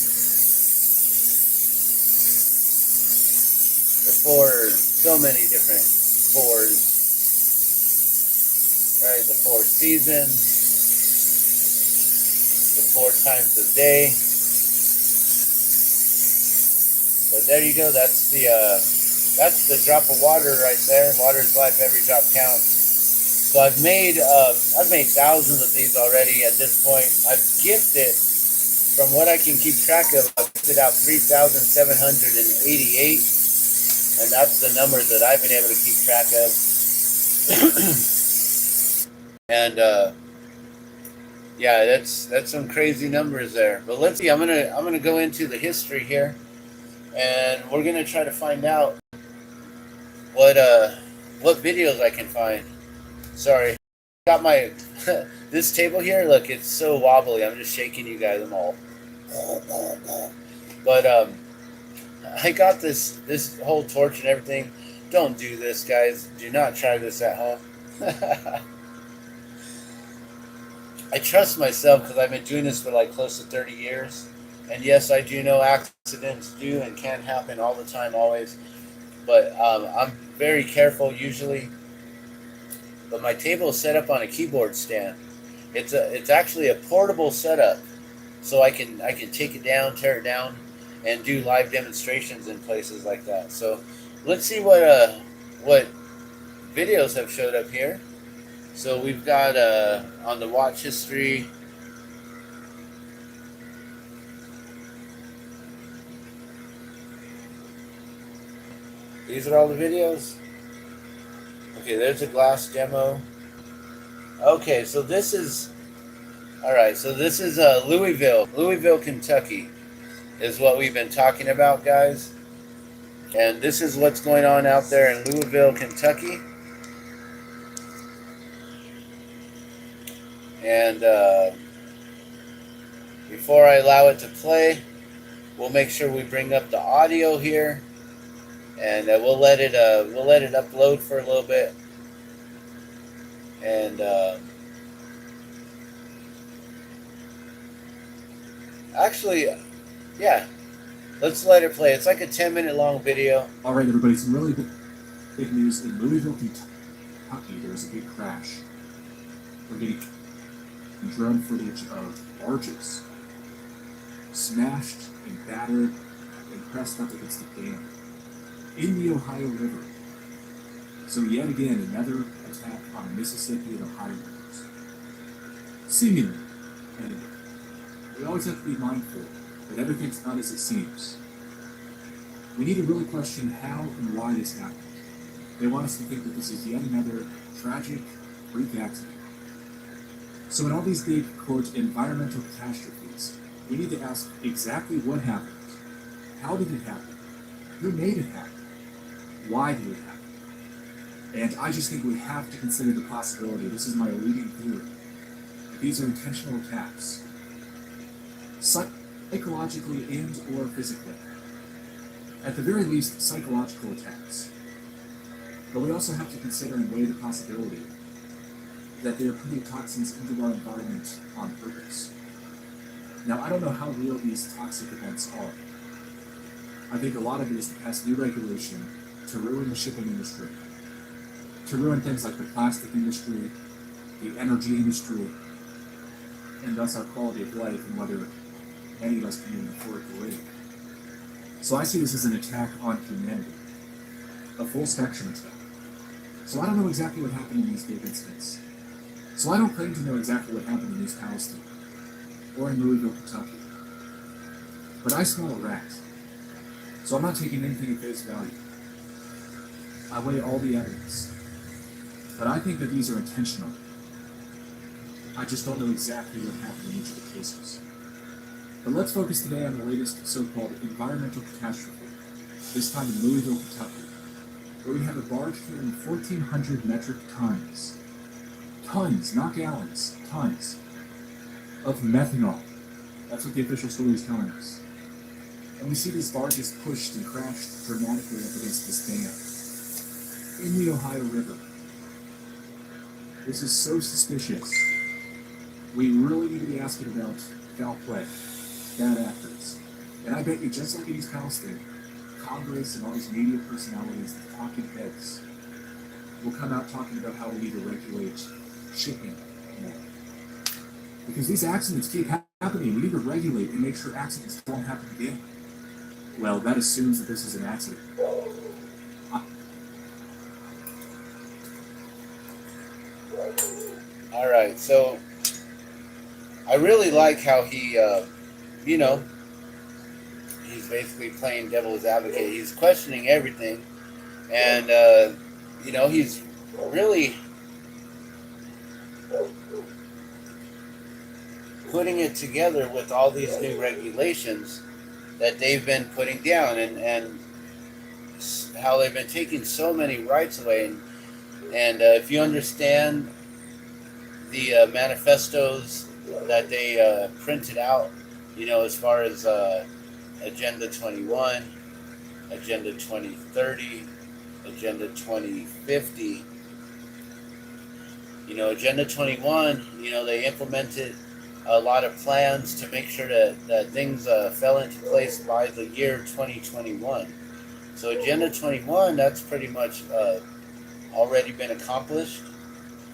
the 4, so many different 4s, right? The 4 seasons, the 4 times of day. But there you go. That's the drop of water right there. Water is life. Every drop counts. So I've made thousands of these already at this point. I've gifted, from what I can keep track of, I've gifted out 3,788, and that's the number that I've been able to keep track of. And yeah, that's some crazy numbers there. But let's see. I'm gonna go into the history here, and we're gonna try to find out what videos I can find Sorry. Got my this table here. Look, it's so wobbly. I'm just shaking you guys. I'm all. But I got this whole torch and everything. Don't do this, guys. Do not try this at home. I trust myself because I've been doing this for like close to 30 years. And yes, I do know accidents do and can happen all the time, always. But I'm very careful usually. But my table is set up on a keyboard stand. It's actually a portable setup, so I can take it down, tear it down, and do live demonstrations in places like that. So let's see what videos have showed up here. So we've got on the watch history. These are all the videos. Okay, there's a glass demo. Okay, so this is alright, so this is Louisville, Kentucky is what we've been talking about, guys. And this is what's going on out there in Louisville, Kentucky. And before I allow it to play, we'll make sure we bring up the audio here. And we'll let it upload for a little bit, and actually, yeah, let's let it play. It's like a 10-minute long video. All right, everybody, some really big news in Louisville, Kentucky. There was a big crash. We're getting drone footage of barges smashed and battered and pressed up against the dam in the Ohio River. So yet again, another attack on the Mississippi and Ohio rivers. Seemingly, anyway. We always have to be mindful that everything's not as it seems. We need to really question how and why this happened. They want us to think that this is yet another tragic freak accident. So in all these big, quote, environmental catastrophes, we need to ask exactly what happened. How did it happen? Who made it happen? Why did it happen? And I just think we have to consider the possibility, this is my leading theory, that these are intentional attacks. Psychologically and or physically. At the very least, psychological attacks. But we also have to consider and weigh the possibility that they are putting toxins into our environment on purpose. Now, I don't know how real these toxic events are. I think a lot of it is to pass new regulation to ruin the shipping industry, to ruin things like the plastic industry, the energy industry, and thus our quality of life and whether many of us can even afford to live. So I see this as an attack on humanity, a full spectrum attack. So I don't know exactly what happened in these big incidents. So I don't claim to know exactly what happened in East Palestine or in Louisville, Kentucky. But I smell a rat. So I'm not taking anything at face value. I weigh all the evidence. But I think that these are intentional. I just don't know exactly what happened in each of the cases. But let's focus today on the latest so-called environmental catastrophe, this time in Louisville, Kentucky, where we have a barge carrying 1,400 metric tons, not gallons, tons, of methanol. That's what the official story is telling us. And we see these barges pushed and crashed dramatically up against this dam in the Ohio River. This is so suspicious. We really need to be asking about foul play, bad actors. And I bet you, just like in East Palestine, Congress and all these media personalities, the talking heads, will come out talking about how we need to regulate shipping more. Because these accidents keep happening. We need to regulate and make sure accidents don't happen again. Well, that assumes that this is an accident. All right, so I really like how he, he's basically playing devil's advocate. He's questioning everything, and he's really putting it together with all these new regulations that they've been putting down, and how they've been taking so many rights away. And And if you understand the manifestos that they printed out, as far as Agenda 21, Agenda 2030, Agenda 2050, Agenda 21, they implemented a lot of plans to make sure that things fell into place by the year 2021. So Agenda 21, that's pretty much already been accomplished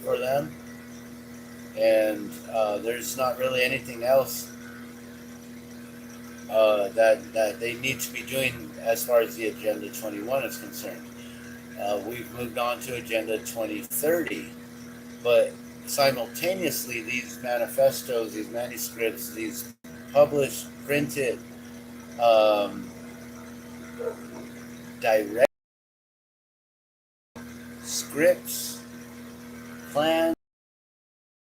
for them. And there's not really anything else that they need to be doing as far as the Agenda 21 is concerned. We've moved on to Agenda 2030, but simultaneously, these manifestos, these manuscripts, these published, printed, um, direct scripts, plans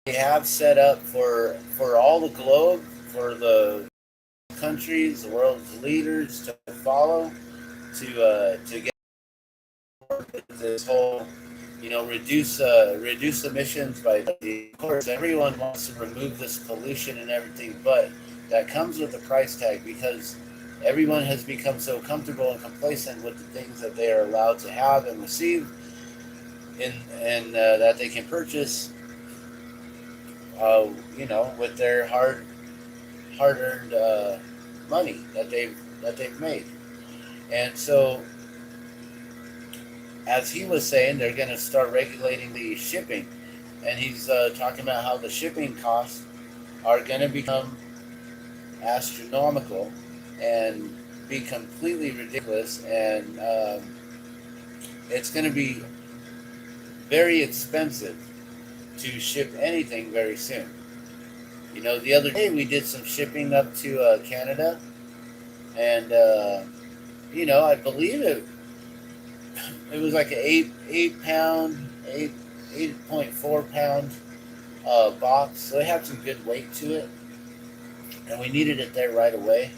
they have set up for all the globe, for the countries, the world's leaders to follow, to get this whole, reduce emissions by. Of course, everyone wants to remove this pollution and everything, but that comes with a price tag because everyone has become so comfortable and complacent with the things that they are allowed to have and receive, and that they can purchase, with their hard-earned money that they've made. And so, as he was saying, they're going to start regulating the shipping, and he's talking about how the shipping costs are going to become astronomical and be completely ridiculous, and it's going to be very expensive to ship anything very soon. The other day we did some shipping up to Canada, and I believe it was like an 8.4 pound box, so it had some good weight to it, and we needed it there right away,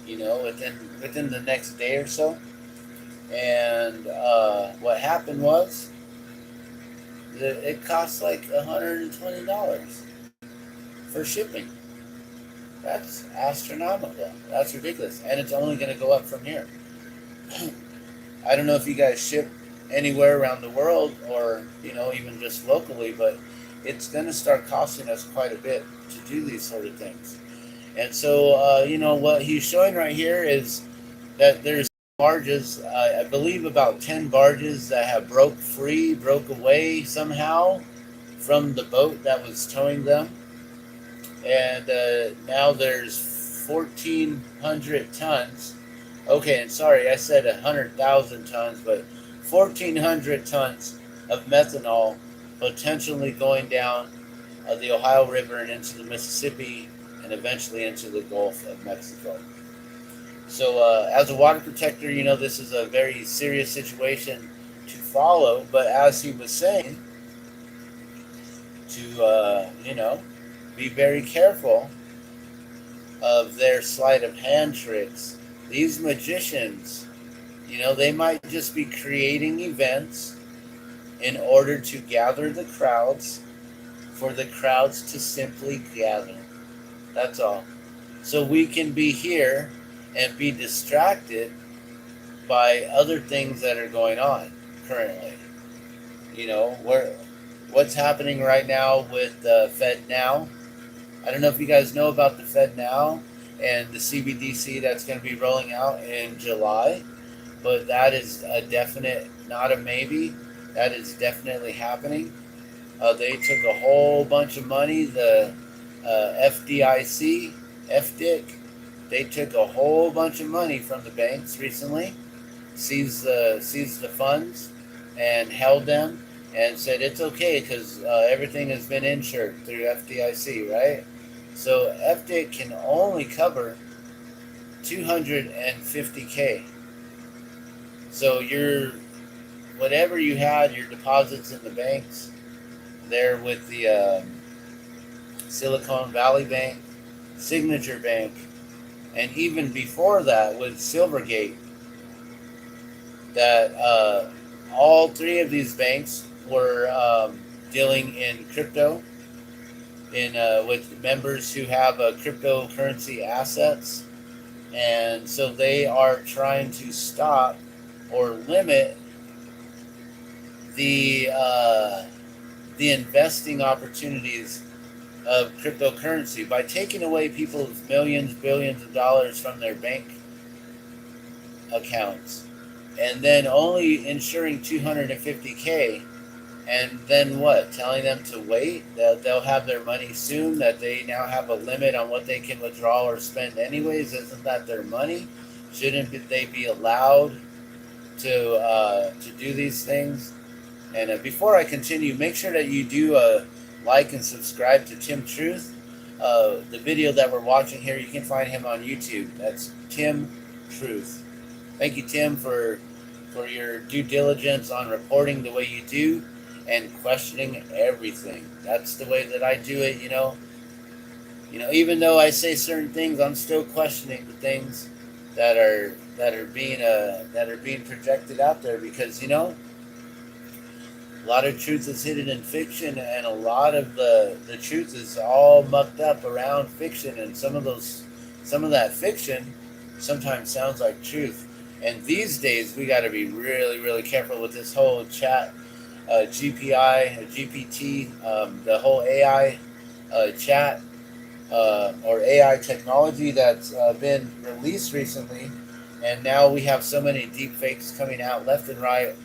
within the next day or so. And what happened was it cost like $120 for shipping. That's astronomical. That's ridiculous, and it's only going to go up from here. I don't know if you guys ship anywhere around the world or even just locally, but it's going to start costing us quite a bit to do these sort of things. And so what he's showing right here is that there's barges, I believe about 10 barges that have broke away somehow from the boat that was towing them. And now there's 1,400 tons. Okay, and sorry, I said 100,000 tons, but 1,400 tons of methanol potentially going down the Ohio River and into the Mississippi and eventually into the Gulf of Mexico. So as a water protector, this is a very serious situation to follow. But as he was saying, to, be very careful of their sleight of hand tricks. These magicians, they might just be creating events in order to gather the crowds, for the crowds to simply gather. That's all. So we can be here and be distracted by other things that are going on currently. What's happening right now with Fed Now. I don't know if you guys know about the Fed Now and the CBDC that's going to be rolling out in July, but that is a definite, not a maybe. That is definitely happening. They took a whole bunch of money, the FDIC, they took a whole bunch of money from the banks recently, seized the funds, and held them, and said it's okay because everything has been insured through FDIC, right? So FDIC can only cover $250K. So whatever you had, your deposits in the banks, there with the Silicon Valley Bank, Signature Bank, and even before that with Silvergate, that all three of these banks were dealing in crypto, in with members who have cryptocurrency assets, and so they are trying to stop or limit the the investing opportunities of cryptocurrency by taking away people's millions, billions of dollars from their bank accounts, and then only insuring 250K, and then what? Telling them to wait, that they'll have their money soon, that they now have a limit on what they can withdraw or spend anyways. Isn't that their money? Shouldn't they be allowed to do these things? And before I continue, make sure that you do like and subscribe to Tim Truth. The video that we're watching here, you can find him on YouTube. That's Tim Truth. Thank you, Tim, for your due diligence on reporting the way you do and questioning everything. That's the way that I do it. Even though I say certain things, I'm still questioning the things that are being projected out there, because a lot of truth is hidden in fiction, and a lot of the truth is all mucked up around fiction, and some of that fiction sometimes sounds like truth. And these days we got to be really, really careful with this whole chat, GPT, the whole AI chat or AI technology that's been released recently. And now we have so many deep fakes coming out left and right,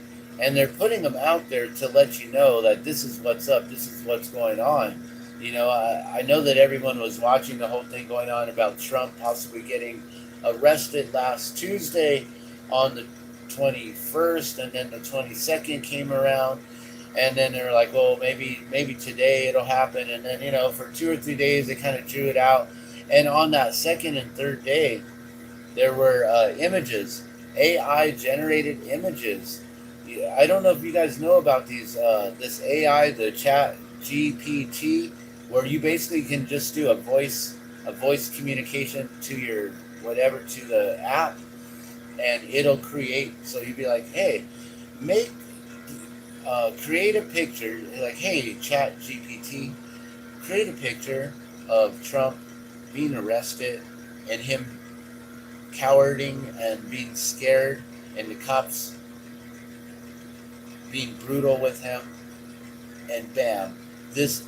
and they're putting them out there to let you know that this is what's up, this is what's going on. I know that everyone was watching the whole thing going on about Trump possibly getting arrested last Tuesday on the 21st, and then the 22nd came around, and then they're like, well, maybe today it'll happen, and then for 2 or 3 days they kind of drew it out, and on that second and third day there were images, AI generated images. I don't know if you guys know about this AI, the Chat GPT, where you basically can just do a voice communication to your whatever, to the app, and it'll create. So you'd be like, hey, create a picture. Like, hey, Chat GPT, create a picture of Trump being arrested and him cowarding and being scared, and the cops being brutal with him, and bam, this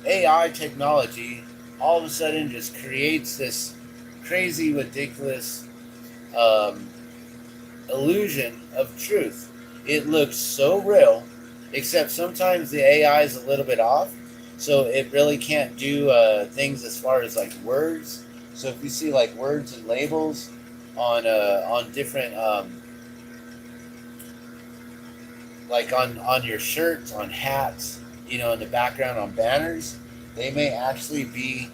AI technology all of a sudden just creates this crazy, ridiculous illusion of truth. It looks so real, except sometimes the AI is a little bit off, so it really can't do things as far as like words. So if you see like words and labels on different like on your shirts, on hats, in the background on banners, they may actually be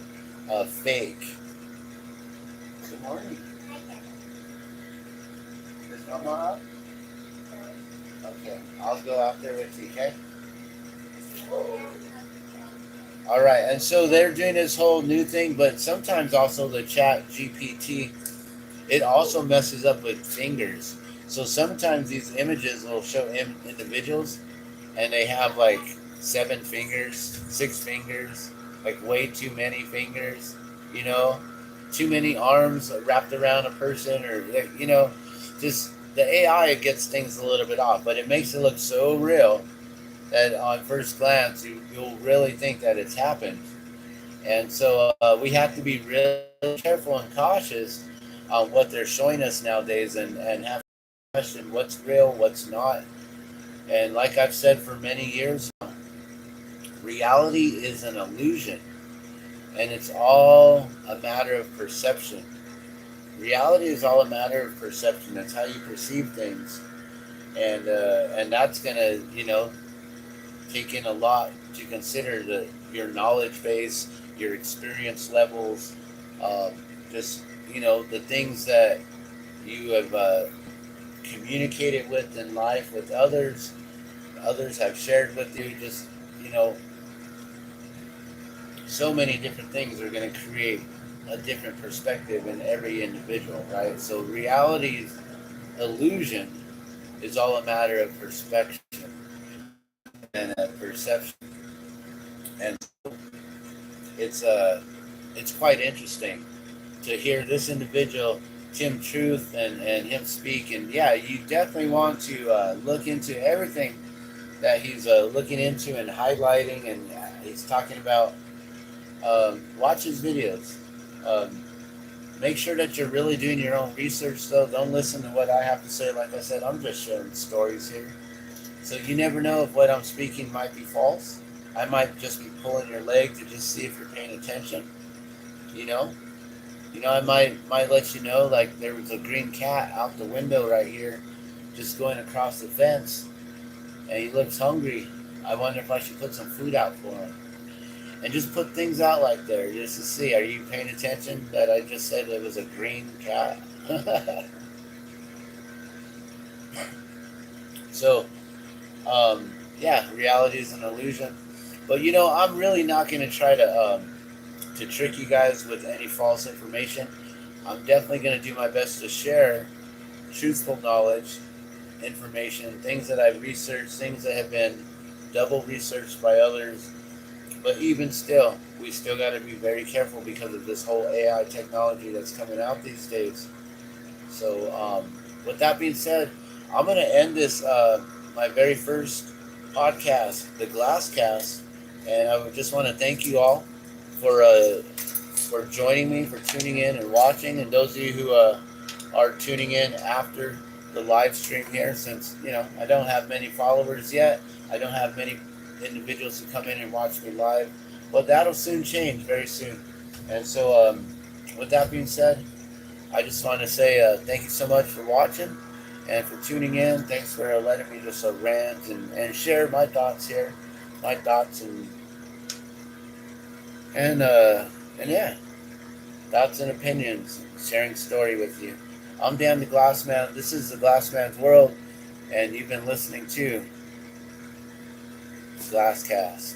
fake. Good morning. Is Mama up? Okay, I'll go out there with you, okay? All right, and so they're doing this whole new thing, but sometimes also the Chat GPT, it also messes up with fingers. So sometimes these images will show individuals, and they have like 7 fingers, 6 fingers, like way too many fingers, too many arms wrapped around a person, or just the AI gets things a little bit off, but it makes it look so real that on first glance you'll really think that it's happened. And so we have to be really careful and cautious on what they're showing us nowadays, and have to question what's real, what's not. And like I've said for many years, reality is an illusion, and it's all a matter of perception. Reality is all a matter of perception. That's how you perceive things, and that's gonna take in a lot to consider, your knowledge base, your experience levels, just the things that you have communicated with in life with others have shared with you. Just so many different things are going to create a different perspective in every individual, right? So reality's illusion is all a matter of perspective. perception. And it's quite interesting to hear this individual, Tim Truth, and him speak. And yeah, you definitely want to look into everything that he's looking into and highlighting, and he's talking about. Watch his videos. Make sure that you're really doing your own research, though. Don't listen to what I have to say. Like I said, I'm just sharing stories here. So you never know if what I'm speaking might be false. I might just be pulling your leg to just see if you're paying attention. You know? I might let you know, like, there was a green cat out the window right here just going across the fence, and he looks hungry. I wonder if I should put some food out for him. And just put things out like there just to see, are you paying attention that I just said it was a green cat? So, yeah, reality is an illusion. But I'm really not going to try to trick you guys with any false information. I'm definitely going to do my best to share truthful knowledge, information, things that I've researched, things that have been double researched by others. But even still, we still got to be very careful because of this whole AI technology that's coming out these days. So, with that being said, I'm going to end this, my very first podcast, The Glasscast, and I just want to thank you all for joining me, for tuning in and watching, and those of you who are tuning in after the live stream here, since I don't have many followers yet. I don't have many individuals who come in and watch me live, but that'll soon change very soon. And so, with that being said, I just want to say thank you so much for watching and for tuning in. Thanks for letting me just rant and share my thoughts here, and yeah, thoughts and opinions, sharing story with you. I'm Dan the Glassman. This is the Glassman's World, and you've been listening to Glasscast.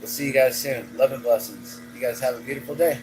We'll see you guys soon. Love and blessings. You guys have a beautiful day.